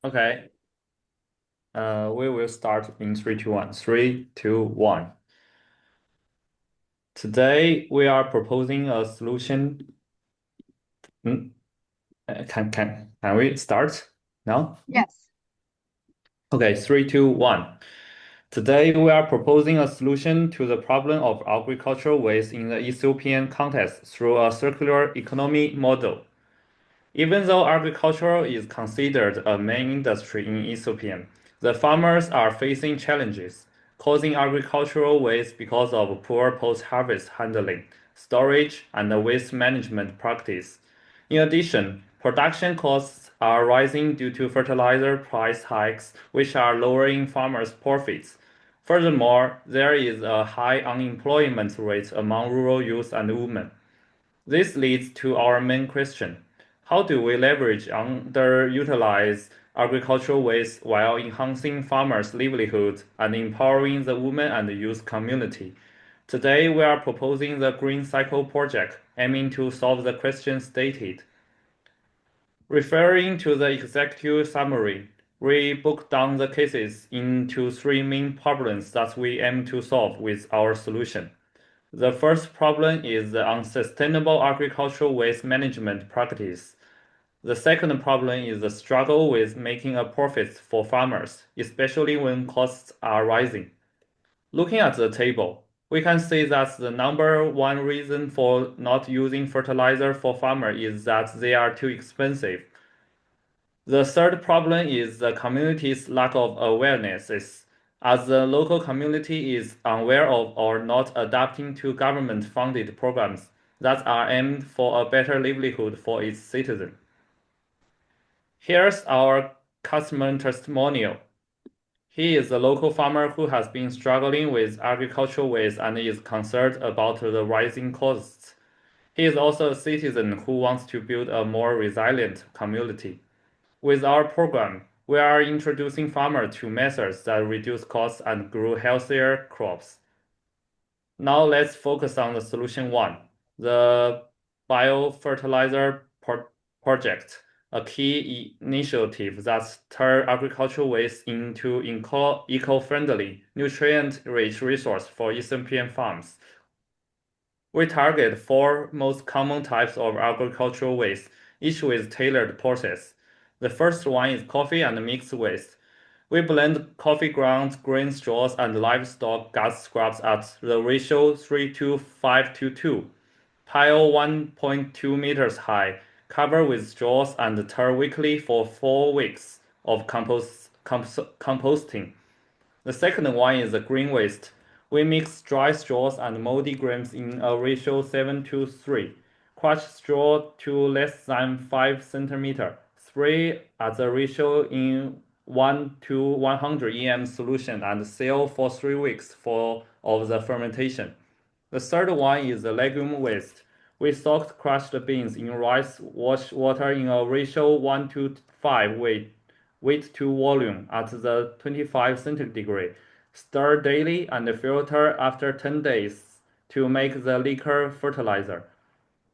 Okay. We will start in 3, 2, 1. 3, 2, 1. Today we are proposing a solution. Hmm? Can we start now? Yes. Okay, 3, 2, 1. Today we are proposing a solution to the problem of agricultural waste in the Ethiopian context through a circular economy model. Even though agriculture is considered a main industry in Ethiopia, the farmers are facing challenges, causing agricultural waste because of poor post-harvest handling, storage, and waste management practice. In addition, production costs are rising due to fertilizer price hikes, which are lowering farmers' profits. Furthermore, there is a high unemployment rate among rural youth and women. This leads to our main question. How do we leverage underutilized agricultural waste while enhancing farmers' livelihood and empowering the women and youth community? Today, we are proposing the Green Cycle project, aiming to solve the question stated. Referring to the executive summary, we broke down the cases into three main problems that we aim to solve with our solution. The first problem is the unsustainable agricultural waste management practice. The second problem is the struggle with making a profit for farmers, especially when costs are rising. Looking at the table, we can see that the number one reason for not using fertilizer for farmers is that they are too expensive. The third problem is the community's lack of awareness, as the local community is unaware of or not adapting to government-funded programs that are aimed for a better livelihood for its citizens. Here's our customer testimonial. He is a local farmer who has been struggling with agricultural waste and is concerned about the rising costs. He is also a citizen who wants to build a more resilient community. With our program, we are introducing farmers to methods that reduce costs and grow healthier crops. Now let's focus on the solution one, the biofertilizer project, a key initiative that turns agricultural waste into eco-friendly, nutrient-rich resource for Ethiopian farms. We target four most common types of agricultural waste, each with tailored process. The first one is coffee and mixed waste. We blend coffee grounds, grain straws, and livestock gut scraps at the ratio 3:5:2. Pile 1.2 meters high, cover with straws, and tar weekly for 4 weeks of composting. The second one is the green waste. We mix dry straws and moldy grains in a ratio 7:3. Crush straw to less than 5 centimeter. Spray at the ratio in 1:100 em solution and seal for 3 weeks of the fermentation. The third one is the legume waste. We soaked crushed beans in rice wash water in a ratio 1:5 weight to volume at the 25 centigrade. Stir daily and filter after 10 days to make the liquor fertilizer.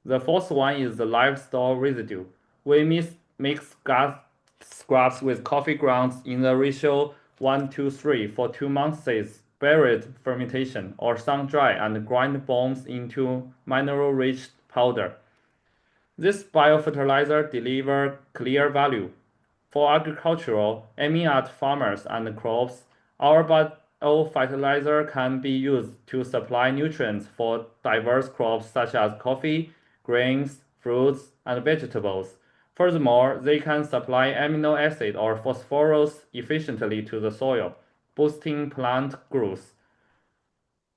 The fourth one is the livestock residue. We mix gas scraps with coffee grounds in the ratio 1:3 for 2 months buried fermentation or sun dry and grind bones into mineral-rich powder. This biofertilizer delivers clear value. For agricultural, aiming at farmers and crops, our biofertilizer can be used to supply nutrients for diverse crops such as coffee, grains, fruits, and vegetables. Furthermore, they can supply amino acid or phosphorus efficiently to the soil, boosting plant growth.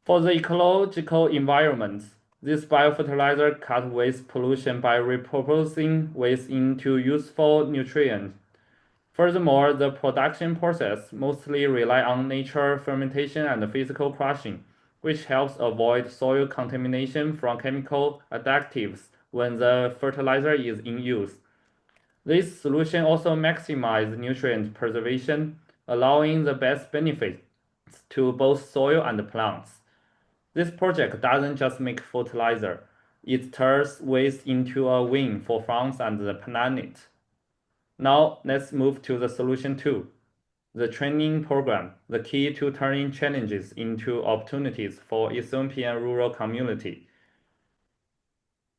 For the ecological environment, this biofertilizer cuts waste pollution by repurposing waste into useful nutrients. Furthermore, the production process mostly rely on natural fermentation and physical crushing, which helps avoid soil contamination from chemical additives when the fertilizer is in use. This solution also maximizes nutrient preservation, allowing the best benefits to both soil and plants. This project doesn't just make fertilizer, it turns waste into a win for farms and the planet. Now let's move to the solution 2, the training program, the key to turning challenges into opportunities for Ethiopian rural community.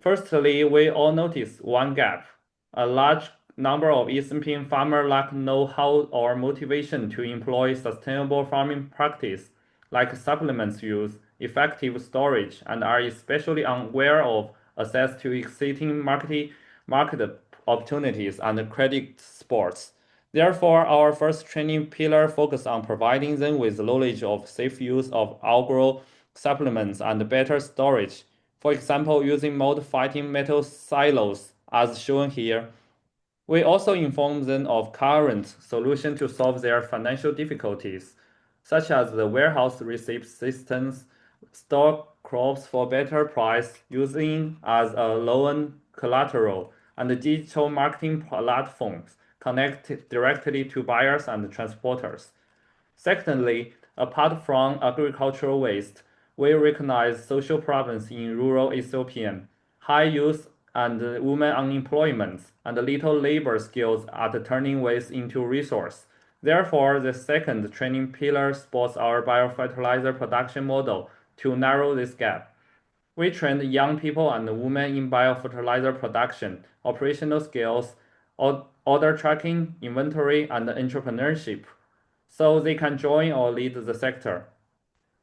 Firstly, we all notice one gap. A large number of Ethiopian farmers lack know-how or motivation to employ sustainable farming practice, like supplements use, effective storage, and are especially unaware of access to exciting market opportunities and credit sports. Therefore, our first training pillar focuses on providing them with knowledge of safe use of agro supplements and better storage. For example, using mold-fighting metal silos as shown here. We also inform them of current solutions to solve their financial difficulties, such as the warehouse receipt systems, store crops for better price using as a loan collateral, and digital marketing platforms connect directly to buyers and transporters. Secondly, apart from agricultural waste, we recognize social problems in rural Ethiopia. High youth and women unemployment and little labor skills are turning waste into resource. Therefore, the second training pillar supports our biofertilizer production model to narrow this gap. We trained young people and women in biofertilizer production, operational skills, order tracking, inventory, and entrepreneurship so they can join or lead the sector.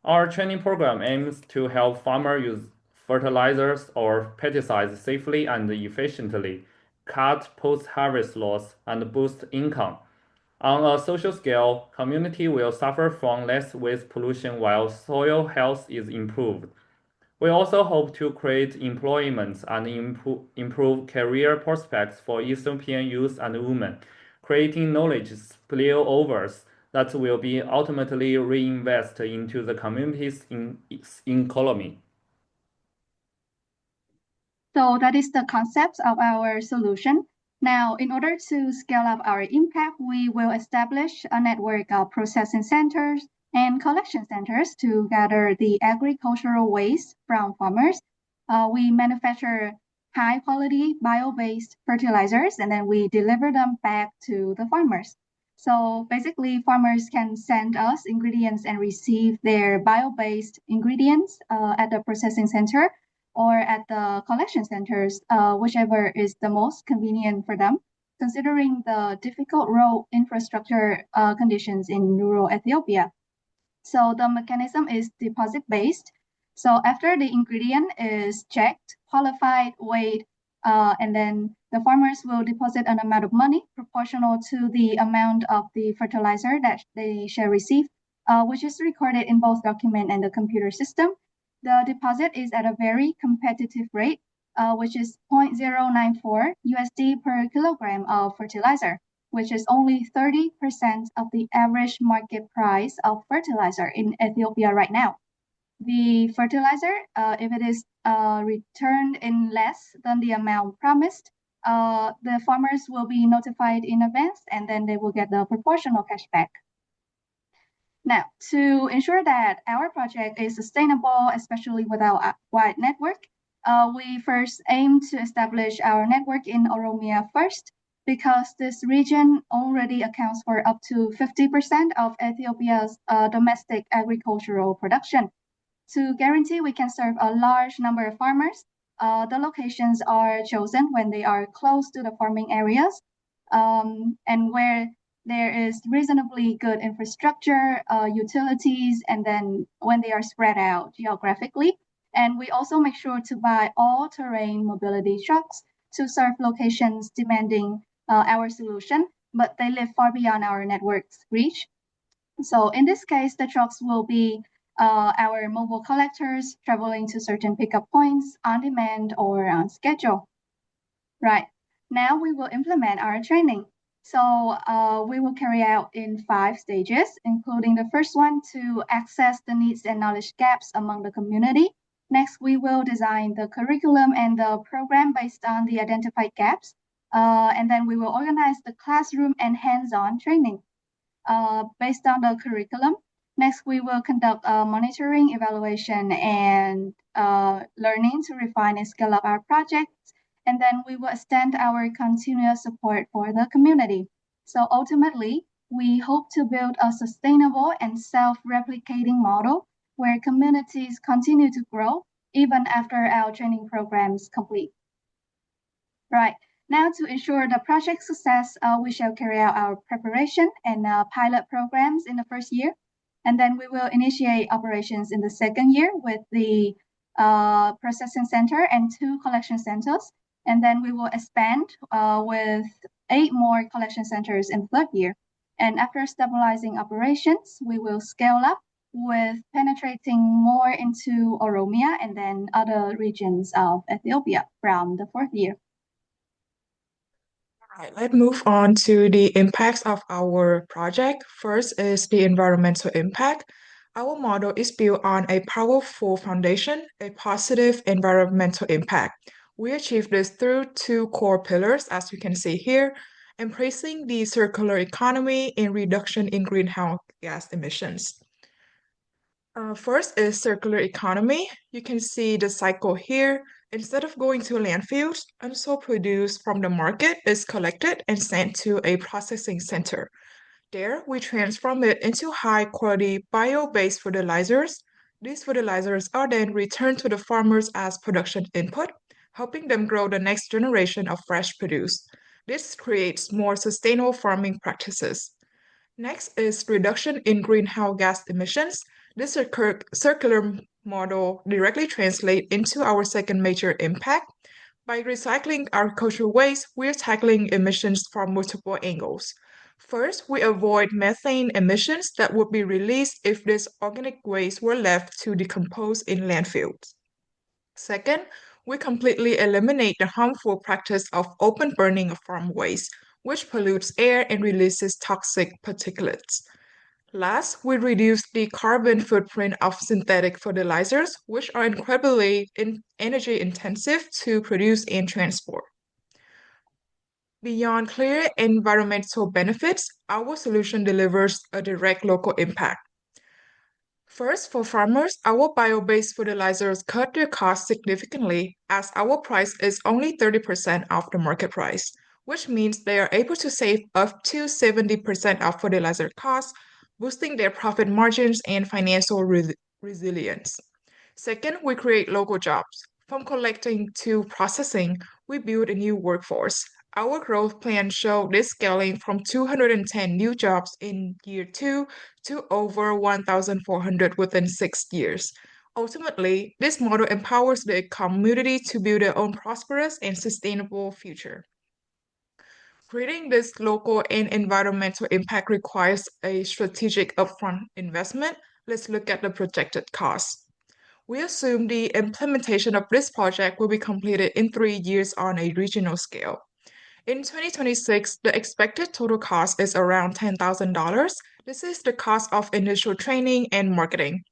Our training program aims to help farmers use fertilizers or pesticides safely and efficiently, cut post-harvest loss, and boost income. On a social scale, community will suffer from less waste pollution while soil health is improved. We also hope to create employment and improve career prospects for Ethiopian youth and women, creating knowledge spillovers that will be ultimately reinvested into the community's economy. So that is the concept of our solution. Now, in order to scale up our impact, we will establish a network of processing centers and collection centers to gather the agricultural waste from farmers. We manufacture high quality bio-based fertilizers and then we deliver them back to the farmers. So basically, farmers can send us ingredients and receive their bio-based ingredients at the processing center or at the collection centers, whichever is the most convenient for them, considering the difficult road infrastructure conditions in rural Ethiopia. So the mechanism is deposit based. So after the ingredient is checked, qualified, weighed, and then the farmers will deposit an amount of money proportional to the amount of the fertilizer that they shall receive, which is recorded in both document and the computer system. The deposit is at a very competitive rate, which is 0.094 USD per kilogram of fertilizer, which is only 30% of the average market price of fertilizer in Ethiopia right now. The fertilizer, if it is returned in less than the amount promised, the farmers will be notified in advance and then they will get the proportional cashback. Now, to ensure that our project is sustainable, especially without a wide network, we first aim to establish our network in Oromia first, because this region already accounts for up to 50% of Ethiopia's domestic agricultural production. To guarantee we can serve a large number of farmers, the locations are chosen when they are close to the farming areas and where there is reasonably good infrastructure, utilities, and then when they are spread out geographically. And we also make sure to buy all-terrain mobility trucks to serve locations demanding our solution, but they live far beyond our network's reach. So in this case, the trucks will be our mobile collectors traveling to certain pickup points on demand or on schedule. Right, now we will implement our training. So we will carry out in 5 stages, including the first one to access the needs and knowledge gaps among the community. Next, we will design the curriculum and the program based on the identified gaps. And then we will organize the classroom and hands-on training based on the curriculum. Next, we will conduct monitoring, evaluation, and learning to refine and scale up our projects. and then we will extend our continuous support for the community. So ultimately, we hope to build a sustainable and self-replicating model where communities continue to grow even after our training programs complete. Right. Now, to ensure the project success, we shall carry out our preparation and pilot programs in the first year. And then we will initiate operations in the second year with the processing center and 2 collection centers. And then we will expand with 8 more collection centers in third year. And after stabilizing operations, we will scale up with penetrating more into Oromia and then other regions of Ethiopia from the fourth year. All right, let's move on to the impacts of our project. First is the environmental impact. Our model is built on a powerful foundation, a positive environmental impact. We achieve this through 2 core pillars, as you can see here, embracing the circular economy and reduction in greenhouse gas emissions. First is circular economy. You can see the cycle here. Instead of going to landfills, unsold produce from the market is collected and sent to a processing center. There, we transform it into high-quality bio-based fertilizers. These fertilizers are then returned to the farmers as production input, helping them grow the next generation of fresh produce. This creates more sustainable farming practices. Next is reduction in greenhouse gas emissions. This circular model directly translates into our second major impact. By recycling agricultural waste, we're tackling emissions from multiple angles. First, we avoid methane emissions that would be released if this organic waste were left to decompose in landfills. Second, we completely eliminate the harmful practice of open burning of farm waste, which pollutes air and releases toxic particulates. Last, we reduce the carbon footprint of synthetic fertilizers, which are incredibly energy intensive to produce and transport. Beyond clear environmental benefits, our solution delivers a direct local impact. First, for farmers, our bio-based fertilizers cut their costs significantly as our price is only 30% of the market price, which means they are able to save up to 70% of fertilizer costs, boosting their profit margins and financial resilience. Second, we create local jobs. From collecting to processing, we build a new workforce. Our growth plan showed this scaling from 210 new jobs in year 2 to over 1,400 within 6 years. Ultimately, this model empowers the community to build their own prosperous and sustainable future. Creating this local and environmental impact requires a strategic upfront investment. Let's look at the projected costs. We assume the implementation of this project will be completed in 3 years on a regional scale. In 2026, the expected total cost is around $10,000. This is the cost of initial training and marketing.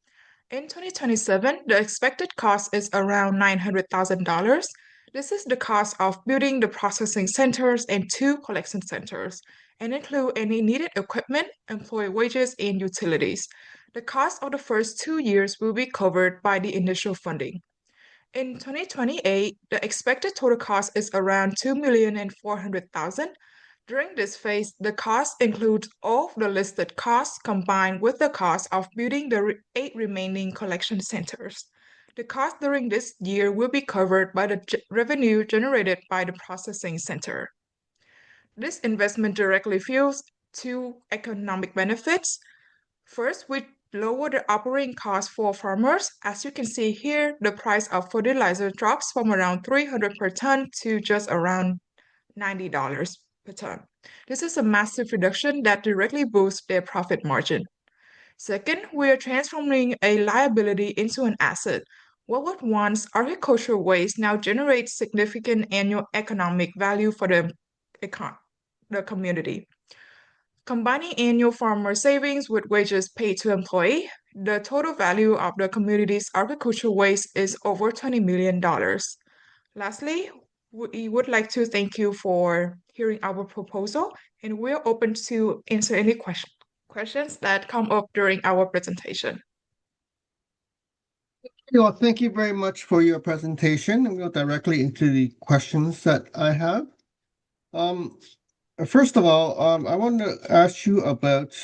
In 2027, the expected cost is around $900,000. This is the cost of building the processing centers and 2 collection centers, and include any needed equipment, employee wages, and utilities. The cost of the first 2 years will be covered by the initial funding. In 2028, the expected total cost is around $2,400,000. During this phase, the cost includes all of the listed costs combined with the cost of building the 8 remaining collection centers. The cost during this year will be covered by the revenue generated by the processing center. This investment directly fuels 2 economic benefits. First, we lower the operating costs for farmers. As you can see here, the price of fertilizer drops from around $300 per ton to just around $90 per ton. This is a massive reduction that directly boosts their profit margin. Second, we are transforming a liability into an asset. What was once agricultural waste now generates significant annual economic value for the community. Combining annual farmer savings with wages paid to employee, the total value of the community's agricultural waste is over $20 million. Lastly, we would like to thank you for hearing our proposal, and we're open to answer any questions that come up during our presentation. Well, thank you very much for your presentation, and we'll go directly into the questions that I have. First of all, I want to ask you about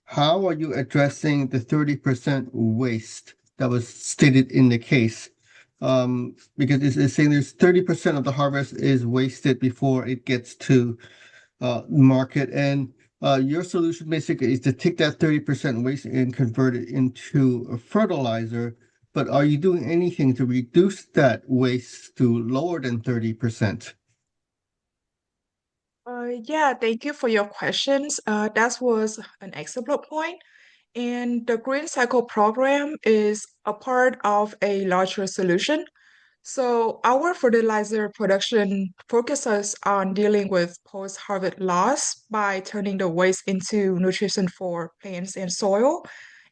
how are you addressing the 30% waste that was stated in the case? Because it's saying there's 30% of the harvest is wasted before it gets to market, and your solution basically is to take that 30% waste and convert it into a fertilizer. But are you doing anything to reduce that waste to lower than 30%? Yeah, thank you for your questions. That was an excellent point. And the Green Cycle program is a part of a larger solution. So our fertilizer production focuses on dealing with post-harvest loss by turning the waste into nutrition for plants and soil.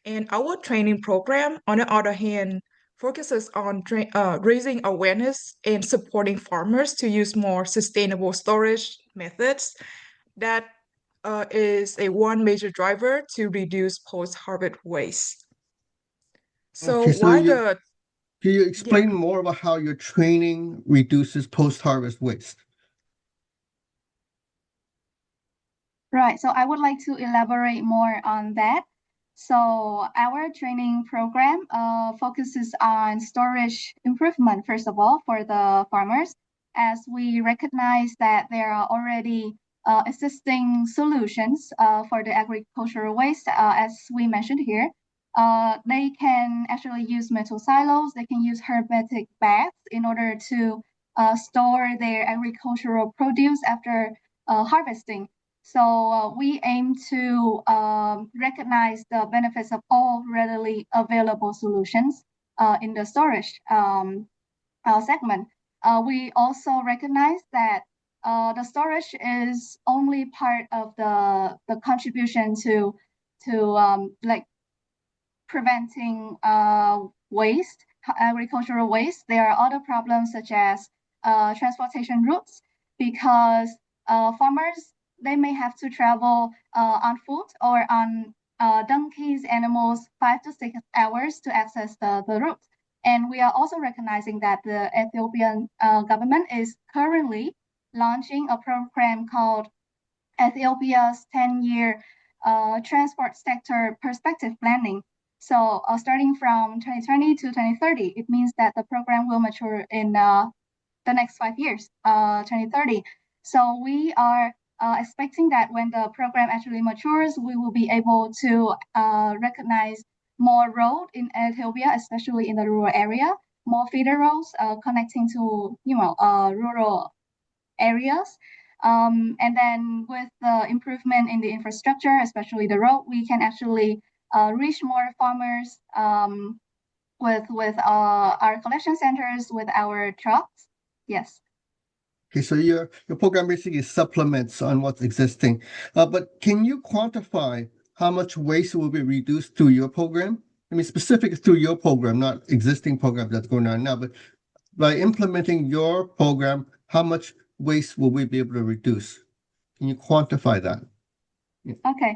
And our training program, on the other hand, focuses on raising awareness and supporting farmers to use more sustainable storage methods. That is a one major driver to reduce post-harvest waste. So Okay, so while the can you yeah. explain more about how your training reduces post-harvest waste? Right, so I would like to elaborate more on that. So our training program focuses on storage improvement, first of all, for the farmers, as we recognize that there are already existing solutions for the agricultural waste, as we mentioned here. They can actually use metal silos, they can use hermetic bags in order to store their agricultural produce after harvesting. So we aim to recognize the benefits of all readily available solutions in the storage segment. We also recognize that the storage is only part of the contribution to like preventing waste, agricultural waste. There are other problems such as transportation routes, because farmers, they may have to travel on foot or on donkeys, animals, 5 to 6 hours to access the route. And we are also recognizing that the Ethiopian government is currently launching a program called Ethiopia's 10-year transport sector perspective planning. So starting from 2020 to 2030, it means that the program will mature in the next 5 years, 2030. So we are expecting that when the program actually matures, we will be able to recognize more road in Ethiopia, especially in the rural area, more feeder roads connecting to rural areas. And then with the improvement in the infrastructure, especially the road, we can actually reach more farmers with our collection centers, with our trucks. Yes. Okay, so your program basically supplements on what's existing. But can you quantify how much waste will be reduced through your program? I mean, specific through your program, not existing program that's going on now, but by implementing your program, how much waste will we be able to reduce? Can you quantify that? Okay.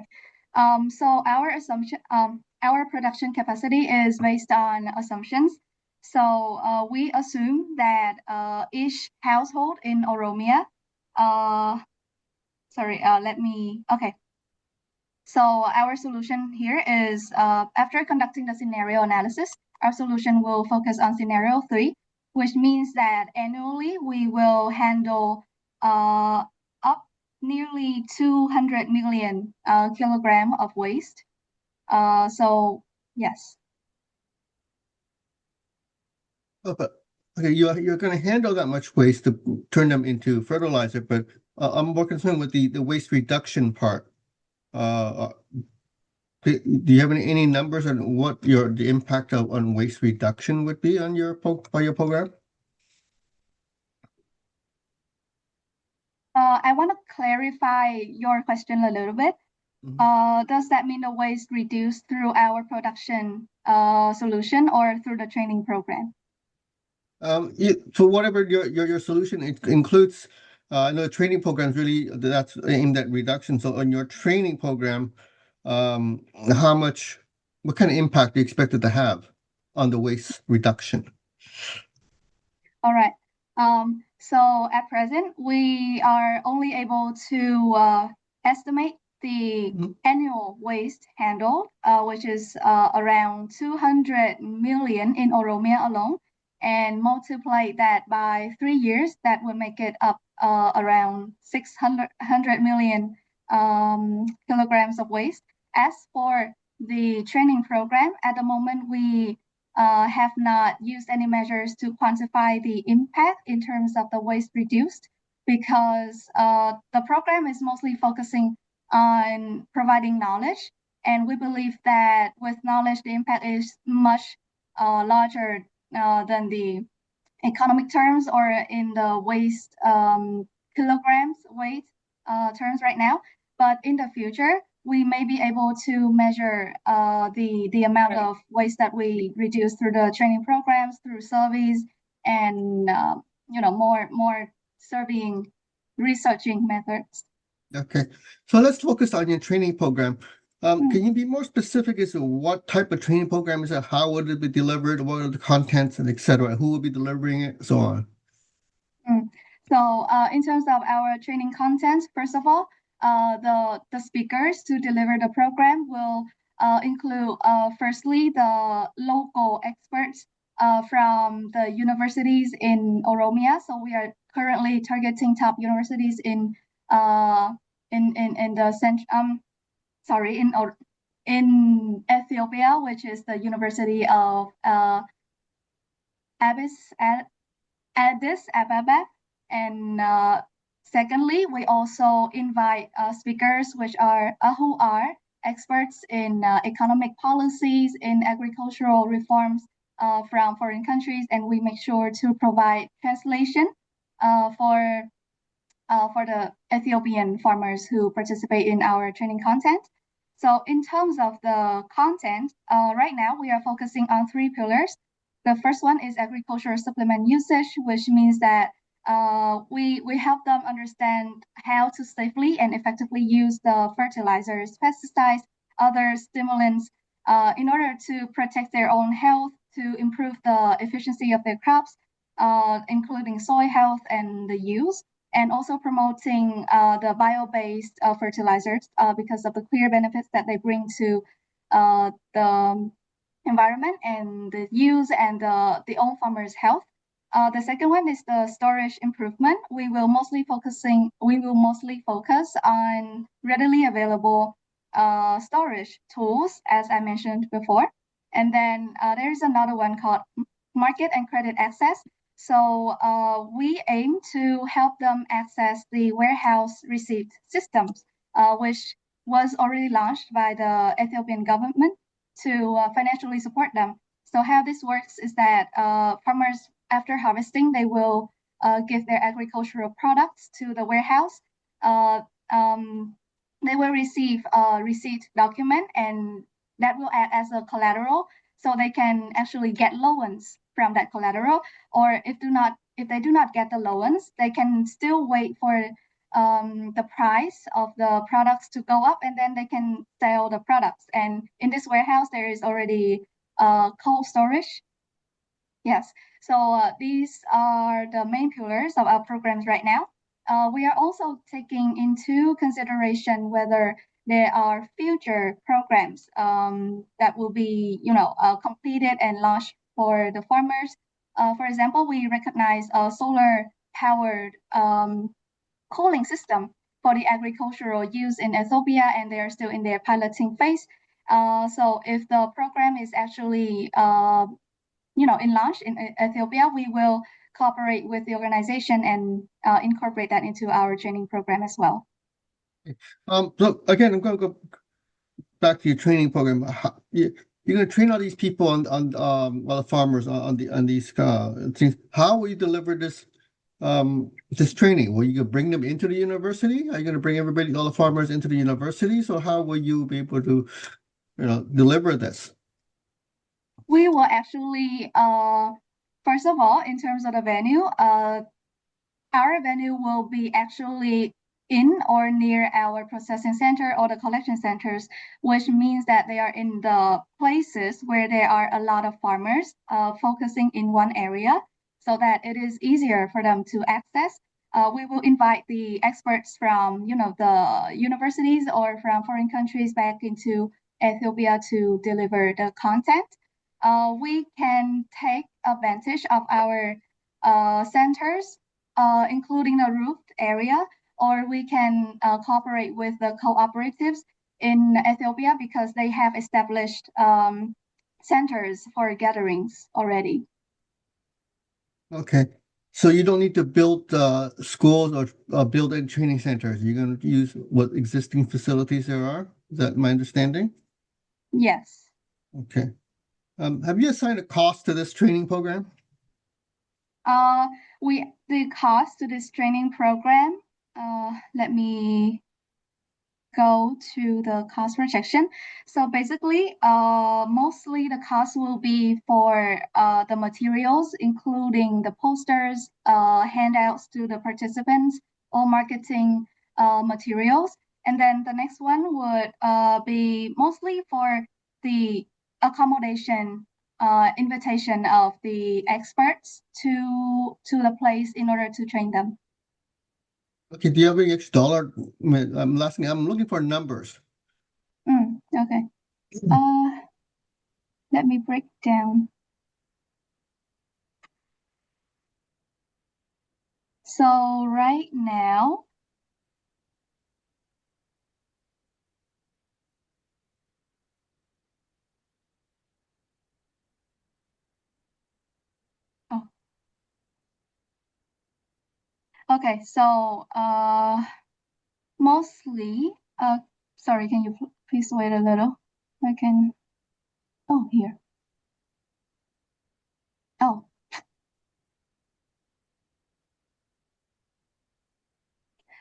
So our assumption, our production capacity is based on assumptions. So we assume that each household in Oromia, okay. So our solution here is after conducting the scenario analysis, our solution will focus on scenario 3, which means that annually we will handle up nearly 200 million kilogram of waste. So yes. Oh, but okay, you're going to handle that much waste to turn them into fertilizer, but I'm more concerned with the waste reduction part. Do you have any numbers on what the impact on waste reduction would be on your program? I want to clarify your question a little bit. Does that mean the waste reduced through our production solution or through the training program? For whatever your solution includes, I know the training program is really that's aimed at reduction. So on your training program, what kind of impact do you expect it to have on the waste reduction? All right. So at present, we are only able to estimate the annual waste handled, which is around 200 million in Oromia alone, and multiply that by 3 years, that would make it up around 600 million kilograms of waste. As for the training program, at the moment, we have not used any measures to quantify the impact in terms of the waste reduced, because the program is mostly focusing on providing knowledge. And we believe that with knowledge, the impact is much larger than the economic terms or in the waste kilograms weight terms right now. But in the future, we may be able to measure the amount of waste that we reduce through the training programs, through surveys, and more surveying, researching methods. Okay, so let's focus on your training program. Can you be more specific as to what type of training program is it? How would it be delivered? What are the contents, and etc.? Who will be delivering it, so on? So in terms of our training content, first of all, the speakers to deliver the program will include firstly the local experts from the universities in Oromia. So we are currently targeting top universities in Ethiopia, which is the University of Addis Ababa. And secondly, we also invite speakers who are experts in economic policies, in agricultural reforms from foreign countries, and we make sure to provide translation for the Ethiopian farmers who participate in our training content. So in terms of the content, right now we are focusing on 3 pillars. The first one is agricultural supplement usage, which means that we help them understand how to safely and effectively use the fertilizers, pesticides, other stimulants in order to protect their own health, to improve the efficiency of their crops, including soil health and the use, and also promoting the bio-based fertilizers because of the clear benefits that they bring to the environment and the use and the own farmers' health. The second one is the storage improvement. We will mostly focus on readily available storage tools, as I mentioned before. And then there is another one called market and credit access. So we aim to help them access the warehouse receipt systems, which was already launched by the Ethiopian government to financially support them. So how this works is that farmers, after harvesting, they will give their agricultural products to the warehouse. They will receive a receipt document, and that will act as a collateral, so they can actually get loans from that collateral. Or if they do not get the loans, they can still wait for the price of the products to go up, and then they can sell the products. And in this warehouse, there is already cold storage. Yes, so these are the main pillars of our programs right now. We are also taking into consideration whether there are future programs that will be, completed and launched for the farmers. For example, we recognize a solar-powered cooling system for the agricultural use in Ethiopia, and they are still in their piloting phase. So if the program is actually in launch in Ethiopia, we will cooperate with the organization and incorporate that into our training program as well. So again, I'm going to go back to your training program. You're going to train all these people on the farmers on these things. How will you deliver this training? Will you bring them into the university? Are you going to bring all the farmers into the university? So how will you be able to, deliver this? We will actually, first of all, in terms of the venue, our venue will be actually in or near our processing center or the collection centers, which means that they are in the places where there are a lot of farmers focusing in one area so that it is easier for them to access. We will invite the experts from, the universities or from foreign countries back into Ethiopia to deliver the content. We can take advantage of our centers, including a roofed area, or we can cooperate with the cooperatives in Ethiopia because they have established centers for gatherings already. Okay. So you don't need to build schools or build any training centers. You're going to use what existing facilities there are? Is that my understanding? Yes. Okay. Have you assigned a cost to this training program? The cost to this training program, let me go to the cost projection. So basically, mostly the cost will be for the materials, including the posters, handouts to the participants, or marketing materials. And then the next one would be mostly for the accommodation invitation of the experts to the place in order to train them. Okay, do you have any extra dollar? I'm looking for numbers. Okay. Let me break down. So right now, okay, so mostly, sorry, can you please wait a little? Here. Oh.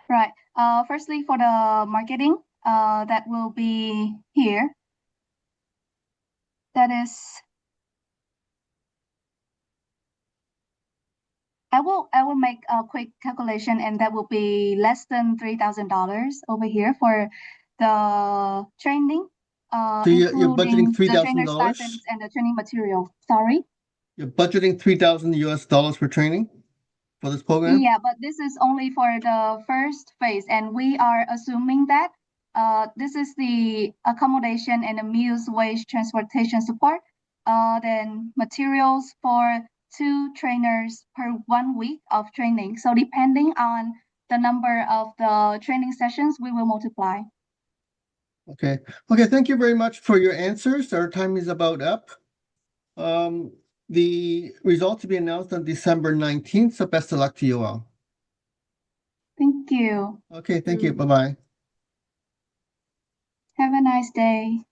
Right. Firstly, for the marketing, that will be here. That is, I will make a quick calculation, and that will be less than $3,000 over here for the training, So you're budgeting including the trainer $3,000? stipends and the training material. Sorry? You're budgeting $3,000 for training for this program? Yeah, but this is only for the first phase, and we are assuming that this is the accommodation and the meals, wage, transportation support, then materials for 2 trainers per 1 week of training. So depending on the number of the training sessions, we will multiply. Okay. Okay, thank you very much for your answers. Our time is about up. The results will be announced on December 19th, so best of luck to you all. Thank you. Okay, thank you. Bye-bye. Have a nice day.